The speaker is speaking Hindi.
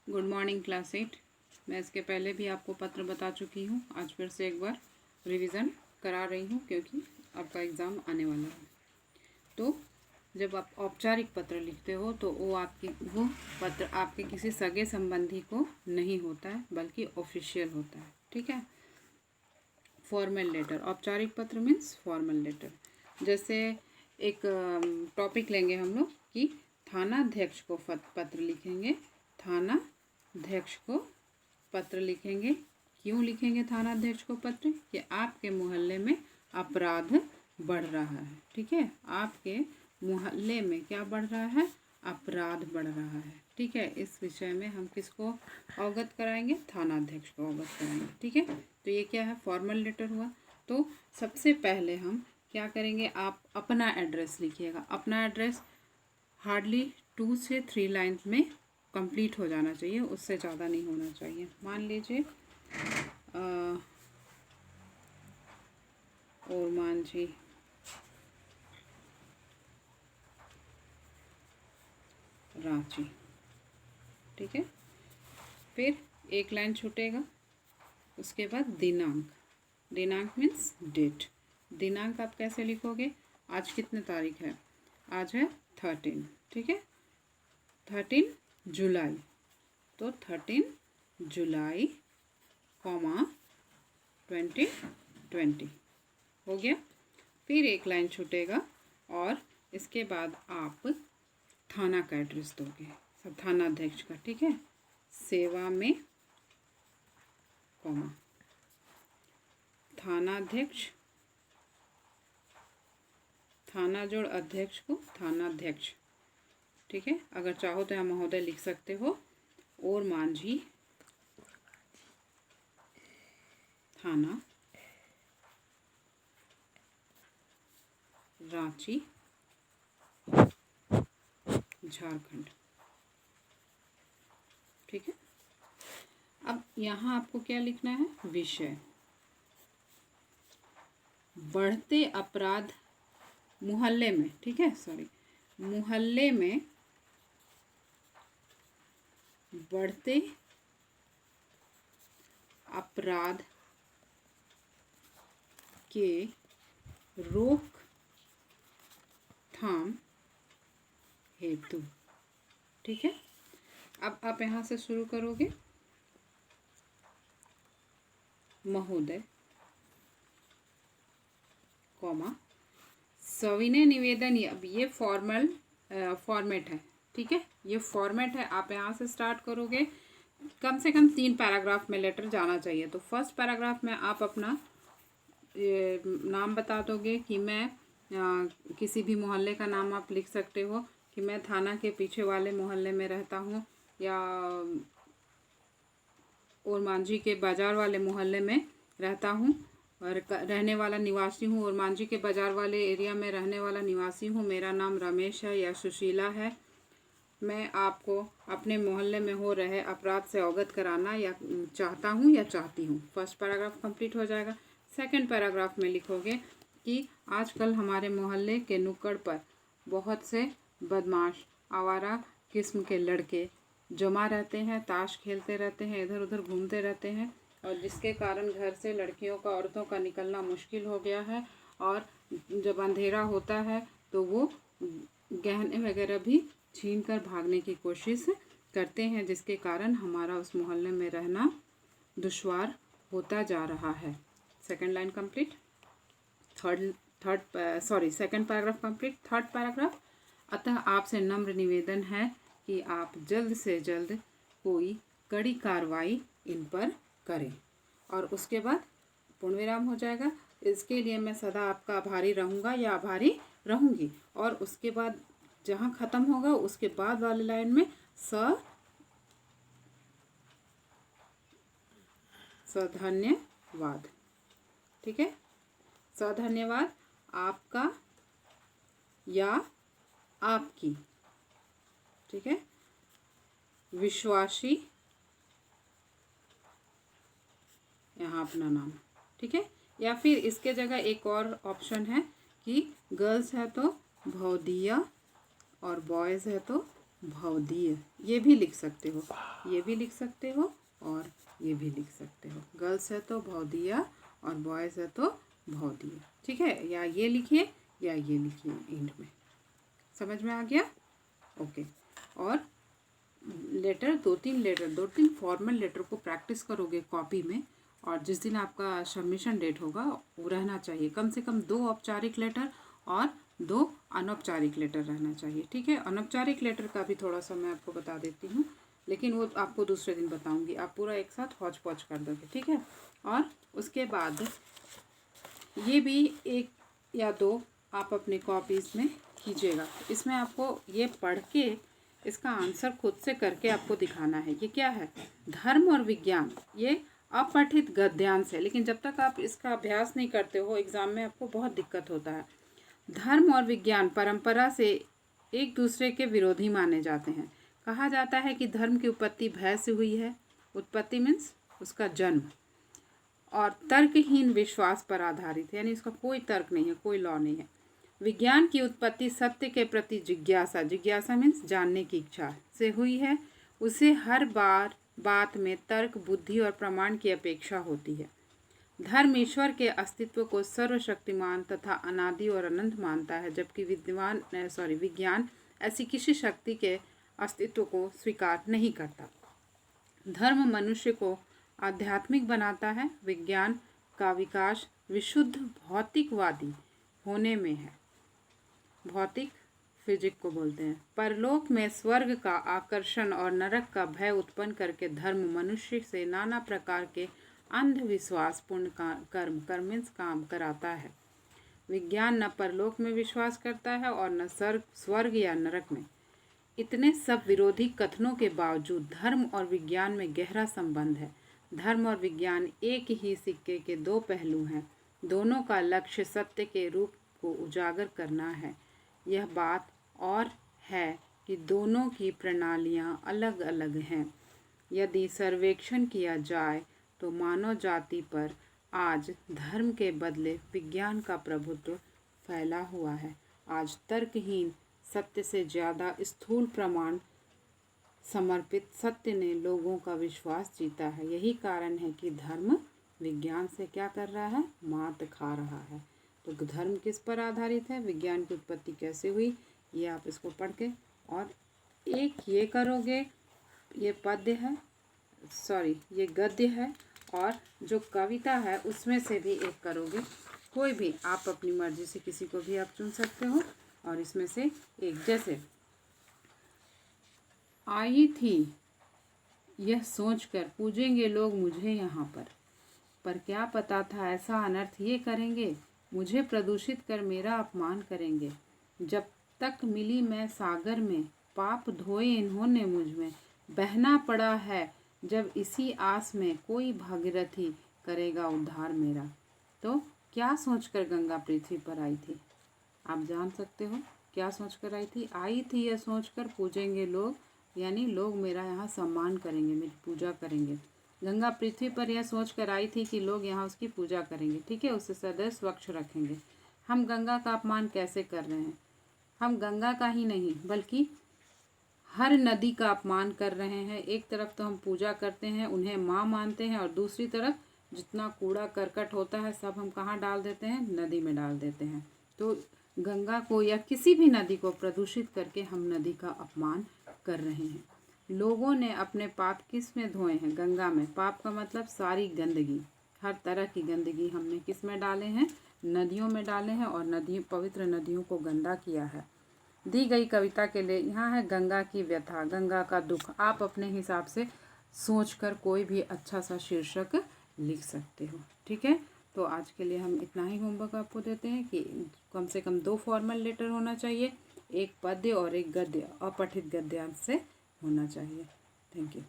Good morning class 8। मैं इसके पहले भी आपको पत्र बता चुकी हूँ। आज फिर से एक बार रिवीजन करा रही हूँ क्योंकि आपका एग्ज़ाम आने वाला है। तो जब आप औपचारिक पत्र लिखते हो तो वो पत्र आपके किसी सगे संबंधी को नहीं होता है बल्कि ऑफिशियल होता है। ठीक है। फॉर्मल लेटर, औपचारिक पत्र मीन्स फॉर्मल लेटर। जैसे एक टॉपिक लेंगे हम लोग कि थानाध्यक्ष को पत्र लिखेंगे। थानाध्यक्ष को पत्र लिखेंगे। क्यों लिखेंगे थानाध्यक्ष को पत्र? कि आपके मोहल्ले में अपराध बढ़ रहा है। ठीक है, आपके मोहल्ले में क्या बढ़ रहा है? अपराध बढ़ रहा है। ठीक है, इस विषय में हम किसको अवगत कराएंगे? थानाध्यक्ष को अवगत कराएंगे। ठीक है, तो ये क्या है? फॉर्मल लेटर हुआ। तो सबसे पहले हम क्या करेंगे? आप अपना एड्रेस लिखिएगा। अपना एड्रेस हार्डली 2 से 3 लाइन में कंप्लीट हो जाना चाहिए, उससे ज़्यादा नहीं होना चाहिए। मान लीजिए और मान जी रांची। ठीक है, फिर एक लाइन छूटेगा। उसके बाद दिनांक। दिनांक मीन्स डेट। दिनांक आप कैसे लिखोगे? आज कितने तारीख है? आज है 13। ठीक है, 13 जुलाई। तो 13 जुलाई, 2020 हो गया। फिर एक लाइन छूटेगा और इसके बाद आप थाना का एड्रेस दोगे, सब थानाध्यक्ष का। ठीक है, सेवा में, कॉमा, थानाध्यक्ष, थाना जोड़ अध्यक्ष को थानाध्यक्ष। ठीक है, अगर चाहो तो यहाँ महोदय लिख सकते हो। और मांझी थाना रांची झारखंड। ठीक है, अब यहाँ आपको क्या लिखना है? विषय। बढ़ते अपराध मोहल्ले में, ठीक है, सॉरी, मोहल्ले में बढ़ते अपराध के रोकथाम हेतु। ठीक है, अब आप यहाँ से शुरू करोगे। महोदय, कॉमा, सविनय निवेदन। अब ये फॉर्मल फॉर्मेट है। ठीक है, ये फॉर्मेट है। आप यहाँ से स्टार्ट करोगे। कम से कम 3 पैराग्राफ में लेटर जाना चाहिए। तो फर्स्ट पैराग्राफ में आप अपना नाम बता दोगे कि मैं किसी भी मोहल्ले का नाम आप लिख सकते हो कि मैं थाना के पीछे वाले मोहल्ले में रहता हूँ या और मांझी के बाज़ार वाले मोहल्ले में रहता हूँ और रहने वाला निवासी हूँ। और मांझी के बाज़ार वाले एरिया में रहने वाला निवासी हूँ। मेरा नाम रमेश है या सुशीला है। मैं आपको अपने मोहल्ले में हो रहे अपराध से अवगत कराना या चाहता हूँ या चाहती हूँ। फर्स्ट पैराग्राफ कंप्लीट हो जाएगा। सेकंड पैराग्राफ में लिखोगे कि आजकल हमारे मोहल्ले के नुक्कड़ पर बहुत से बदमाश आवारा किस्म के लड़के जमा रहते हैं, ताश खेलते रहते हैं, इधर उधर घूमते रहते हैं और जिसके कारण घर से लड़कियों का, औरतों का निकलना मुश्किल हो गया है। और जब अंधेरा होता है तो वो गहने वगैरह भी छीन कर भागने की कोशिश करते हैं, जिसके कारण हमारा उस मोहल्ले में रहना दुश्वार होता जा रहा है। Second line complete. Second paragraph complete. Third paragraph, अतः आपसे नम्र निवेदन है कि आप जल्द से जल्द कोई कड़ी कार्रवाई इन पर करें। और उसके बाद पूर्ण विराम हो जाएगा। इसके लिए मैं सदा आपका आभारी रहूँगा या आभारी रहूँगी। और उसके बाद जहाँ ख़त्म होगा उसके बाद वाली लाइन में सधन्यवाद। ठीक है, सधन्यवाद आपका या आपकी। ठीक है, विश्वासी, यहाँ अपना नाम। ठीक है, या फिर इसके जगह एक और ऑप्शन है कि गर्ल्स है तो भौदिया और बॉयज़ है तो भवदीय, ये भी लिख सकते हो, ये भी लिख सकते हो और ये भी लिख सकते हो। गर्ल्स है तो भवदीय और बॉयज़ है तो भवदीय, ठीक है। या ये लिखिए या ये लिखिए एंड में। समझ में आ गया? ओके। और लेटर, दो तीन फॉर्मल लेटर को प्रैक्टिस करोगे कॉपी में, और जिस दिन आपका सबमिशन डेट होगा वो रहना चाहिए कम से कम 2 औपचारिक लेटर और 2 अनौपचारिक लेटर रहना चाहिए, ठीक है। अनौपचारिक लेटर का भी थोड़ा सा मैं आपको बता देती हूँ, लेकिन वो आपको दूसरे दिन बताऊँगी। आप पूरा एक साथ हौच पौच कर दोगे, ठीक है। और उसके बाद ये भी 1 या 2 आप अपने कॉपीज़ में कीजिएगा। इसमें आपको ये पढ़ के इसका आंसर खुद से करके आपको दिखाना है। ये क्या है? धर्म और विज्ञान, ये अपठित गद्यांश है, लेकिन जब तक आप इसका अभ्यास नहीं करते हो एग्ज़ाम में आपको बहुत दिक्कत होता है। धर्म और विज्ञान परंपरा से एक दूसरे के विरोधी माने जाते हैं। कहा जाता है कि धर्म की उत्पत्ति भय से हुई है, उत्पत्ति मीन्स उसका जन्म, और तर्कहीन विश्वास पर आधारित है, यानी इसका कोई तर्क नहीं है, कोई लॉ नहीं है। विज्ञान की उत्पत्ति सत्य के प्रति जिज्ञासा, जिज्ञासा मीन्स जानने की इच्छा से हुई है। उसे हर बात में तर्क, बुद्धि और प्रमाण की अपेक्षा होती है। धर्म ईश्वर के अस्तित्व को सर्वशक्तिमान तथा अनादि और अनंत मानता है, जबकि विज्ञान ऐसी किसी शक्ति के अस्तित्व को स्वीकार नहीं करता। धर्म मनुष्य को आध्यात्मिक बनाता है। विज्ञान का विकास विशुद्ध भौतिकवादी होने में है, भौतिक फिजिक को बोलते हैं। परलोक में स्वर्ग का आकर्षण और नरक का भय उत्पन्न करके धर्म मनुष्य से नाना प्रकार के अंधविश्वास पूर्ण कर्म मीन्स काम कराता है। विज्ञान न परलोक में विश्वास करता है और न स्वर्ग या नरक में। इतने सब विरोधी कथनों के बावजूद धर्म और विज्ञान में गहरा संबंध है। धर्म और विज्ञान एक ही सिक्के के 2 पहलू हैं। दोनों का लक्ष्य सत्य के रूप को उजागर करना है। यह बात और है कि दोनों की प्रणालियाँ अलग अलग हैं। यदि सर्वेक्षण किया जाए तो मानव जाति पर आज धर्म के बदले विज्ञान का प्रभुत्व फैला हुआ है। आज तर्कहीन सत्य से ज़्यादा स्थूल प्रमाण समर्पित सत्य ने लोगों का विश्वास जीता है। यही कारण है कि धर्म विज्ञान से क्या कर रहा है? मात खा रहा है। तो धर्म किस पर आधारित है? विज्ञान की उत्पत्ति कैसे हुई, ये आप इसको पढ़ के, और एक ये करोगे, ये पद्य है, ये गद्य है, और जो कविता है उसमें से भी एक करोगे। कोई भी आप अपनी मर्जी से किसी को भी आप चुन सकते हो, और इसमें से एक, जैसे आई थी यह सोचकर पूजेंगे लोग मुझे यहाँ पर क्या पता था ऐसा अनर्थ ये करेंगे, मुझे प्रदूषित कर मेरा अपमान करेंगे। जब तक मिली मैं सागर में, पाप धोए इन्होंने मुझ में, बहना पड़ा है जब इसी आस में, कोई भागीरथी करेगा उद्धार मेरा। तो क्या सोचकर गंगा पृथ्वी पर आई थी? आप जान सकते हो क्या सोचकर आई थी? आई थी यह सोचकर पूजेंगे लोग, यानी लोग मेरा यहाँ सम्मान करेंगे, मेरी पूजा करेंगे। गंगा पृथ्वी पर यह सोचकर आई थी कि लोग यहाँ उसकी पूजा करेंगे, ठीक है, उसे सदैव स्वच्छ रखेंगे। हम गंगा का अपमान कैसे कर रहे हैं? हम गंगा का ही नहीं बल्कि हर नदी का अपमान कर रहे हैं। एक तरफ तो हम पूजा करते हैं, उन्हें माँ मानते हैं, और दूसरी तरफ जितना कूड़ा करकट होता है सब हम कहाँ डाल देते हैं? नदी में डाल देते हैं। तो गंगा को या किसी भी नदी को प्रदूषित करके हम नदी का अपमान कर रहे हैं। लोगों ने अपने पाप किस में धोए हैं? गंगा में। पाप का मतलब सारी गंदगी, हर तरह की गंदगी हमने किस में डाले हैं? नदियों में डाले हैं, और पवित्र नदियों को गंदा किया है। दी गई कविता के लिए यहाँ है गंगा की व्यथा, गंगा का दुख। आप अपने हिसाब से सोचकर कोई भी अच्छा सा शीर्षक लिख सकते हो, ठीक है। तो आज के लिए हम इतना ही होमवर्क आपको देते हैं कि कम से कम 2 फॉर्मल लेटर होना चाहिए, एक पद्य और एक गद्य, अपठित गद्यांश से होना चाहिए। Thank you.